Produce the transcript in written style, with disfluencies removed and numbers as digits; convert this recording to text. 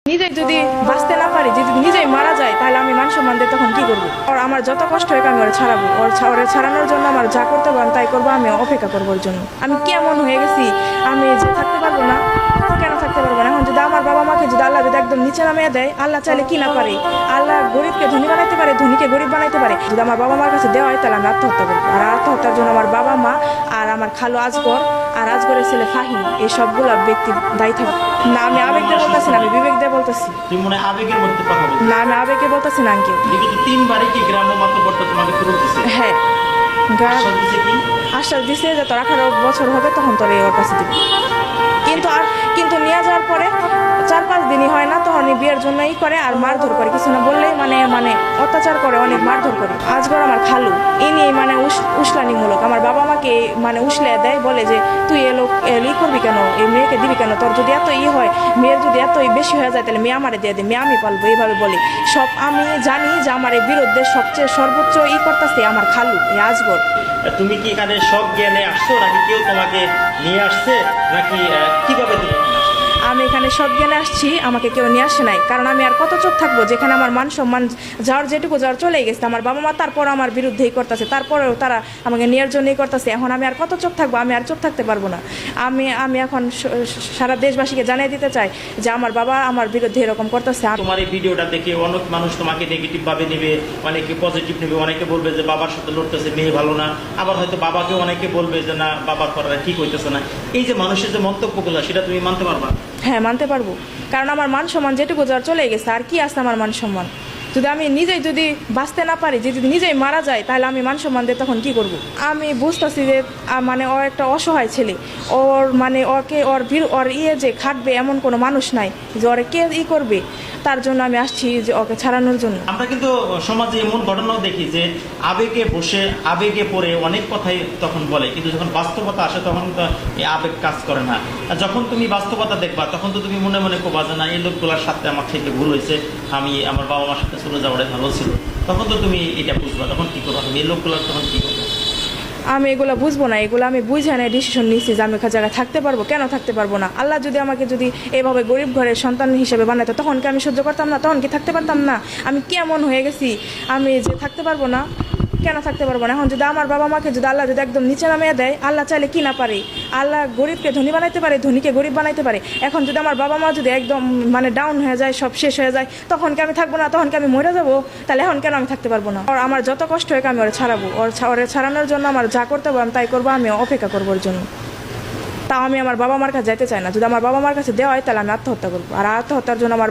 নিজেই যদি বাঁচতে না পারি, যদি নিজেই মারা যায়, তাহলে আমি মান সম্মান দিয়ে তখন কি করবো? আর আমার যত কষ্ট হোক আমি ওরা ছাড়াবো, ওরা ছাড়ানোর জন্য আমার যা করতে পারবো তাই করবো, আমি অপেক্ষা করবো ওর জন্য। আমি কি এমন হয়ে গেছি আমি যে থাকতে পারবো না? কেন থাকতে পারবো না? এখন যদি আমার বাবা মাকে যদি আল্লাহ যদি একদম নিচে নামিয়ে দেয়, আল্লাহ চাইলে কি না পারে? আল্লাহ গরিবকে ধনী বানাইতে পারে, ধনীকে গরিব বানাইতে পারে। যদি আমার বাবা মার কাছে দেওয়া হয় তাহলে আমি আত্মহত্যা করবো। আর আত্মহত্যার জন্য আমার বাবা মা আর আমার খালু আজগর আর আজগরের ছেলে ফাহিম, এই সবগুলো ব্যক্তি দায়ী থাকবে না। আমি আবেগ দিয়ে বলতেছি না, আমি বিবেক দিয়ে বলতেছি। তুমি মনে হয় আবেগের মধ্যে কথা বলছো। না, আমি আবেগে বলতেছি না আঙ্কেল। কিন্তু তিনবারই কি গ্রাম্য মাতব্বরটা তোমাকে ফেরত দিছে? হ্যাঁ, আশ্বাস দিছে কি? আশ্বাস দিছে যে তোর 18 বছর হবে তখন তোর ওর কাছে দিবে। কিন্তু নিয়ে যাওয়ার পরে 4-5 দিনই হয় না, তখনই বিয়ের জন্যই করে আর মারধর করে, কিছু না বললেই মানে অত্যাচার করে, অনেক মারধর করে। আজগর আমার খালু ইনি মানে উস্কানিমূলক আমার বাবা মাকে মানে উসলে দেয়, বলে যে তুই ই করবি কেন, এই মেয়েকে দিবি কেন? তোর যদি এত হয়, মেয়ের যদি এতই বেশি হয়ে যায় তাহলে মেয়ে আমারে দিয়ে দে, মেয়ে আমি পালবো, এইভাবে বলে। সব আমি জানি যে আমার এই বিরুদ্ধে সবচেয়ে সর্বোচ্চ করতেছে আমার খালু এই আজগর। তুমি কি এখানে সব জ্ঞানে আসছো নাকি কেউ তোমাকে নিয়ে আসছে নাকি কিভাবে তুমি এখানে আসছো? আমি এখানে সব জ্ঞানে আসছি, আমাকে কেউ নিয়ে আসে নাই। কারণ আমি আর কত চোখ থাকবো যেখানে আমার মান সম্মান যাওয়ার যেটুকু যাওয়ার চলে গেছে। আমার বাবা মা তারপর আমার বিরুদ্ধেই করতেছে, তারপরেও তারা আমাকে নেওয়ার জন্যই করতেছে। এখন আমি আর কত চোখ থাকবো? আমি আর চোখ থাকতে পারবো না। আমি এখন সারা দেশবাসীকে জানিয়ে দিতে চাই যে আমার বাবা আমার বিরুদ্ধে এরকম করতেছে। তোমার এই ভিডিওটা দেখে অনেক মানুষ তোমাকে নেগেটিভ ভাবে নেবে, অনেকে পজিটিভ নেবে, অনেকে বলবে যে বাবার সাথে লড়তেছে, মেয়ে ভালো না। আবার হয়তো বাবাকেও অনেকে বলবে যে না, বাবার করাটা ঠিক হইতেছে না। এই যে মানুষের যে মন্তব্যগুলো, সেটা তুমি মানতে পারবা? হ্যাঁ, মানতে পারবো। কারণ আমার মান সম্মান যেটুকু যাওয়ার চলে গেছে, আর কি আছে আমার মান সম্মান? যদি আমি নিজেই যদি বাঁচতে না পারি, যদি নিজেই মারা যায়, তাহলে আমি মান সম্মান দিয়ে তখন কি করব? আমি বুঝতেছি যে মানে ও একটা অসহায় ছেলে, ওর মানে ওর যে খাটবে এমন কোনো মানুষ নাই যে ওরে কে করবে। তার জন্য আমি আসছি যে ওকে ছাড়ানোর জন্য। আমরা কিন্তু সমাজে এমন ঘটনাও দেখি যে আবেগে বসে আবেগে পড়ে অনেক কথাই তখন বলে, কিন্তু যখন বাস্তবতা আসে তখন তো এই আবেগ কাজ করে না। আর যখন তুমি বাস্তবতা দেখবা তখন তো তুমি মনে মনে কোবা যে না, এই লোকগুলোর সাথে আমার থেকে ভুল হয়েছে, আমি আমার বাবা মার সাথে চলে যাওয়াটাই ভালো ছিল। তখন তো তুমি এটা বুঝবা, তখন কি করবা তুমি? এই লোকগুলোর তখন কি করবে? আমি এগুলো বুঝবো না, এগুলো আমি বুঝে না ডিসিশন নিচ্ছি যে আমি একটা জায়গায় থাকতে পারবো। কেন থাকতে পারবো না? আল্লাহ যদি আমাকে যদি এভাবে গরিব ঘরের সন্তান হিসেবে বানাতো, তখন কি আমি সহ্য করতাম না? তখন কি থাকতে পারতাম না? আমি কি এমন হয়ে গেছি আমি যে থাকতে পারবো না? কেন থাকতে পারবো না? এখন যদি আমার বাবা মাকে যদি আল্লাহ যদি একদম নিচে নামিয়ে দেয়, আল্লাহ চাইলে কি না পারে? আল্লাহ গরিবকে ধনী বানাইতে পারে, ধনীকে গরিব বানাইতে পারে। এখন যদি আমার বাবা মা যদি একদম মানে ডাউন হয়ে যায়, সব শেষ হয়ে যায়, তখন কি আমি থাকবো না? তখন কি আমি মরে যাবো? তাহলে এখন কেন আমি থাকতে পারবো না? আর আমার যত কষ্ট হোক আমি ওরা ছাড়াবো, ওরা ছাড়ানোর জন্য আমার যা করতে পারবো আমি তাই করবো, আমি অপেক্ষা করবো ওর জন্য। তাও আমি আমার বাবা মার কাছে যেতে চাই না। যদি আমার বাবা মার কাছে দেওয়া হয় তাহলে আমি আত্মহত্যা করবো। আর আত্মহত্যার জন্য আমার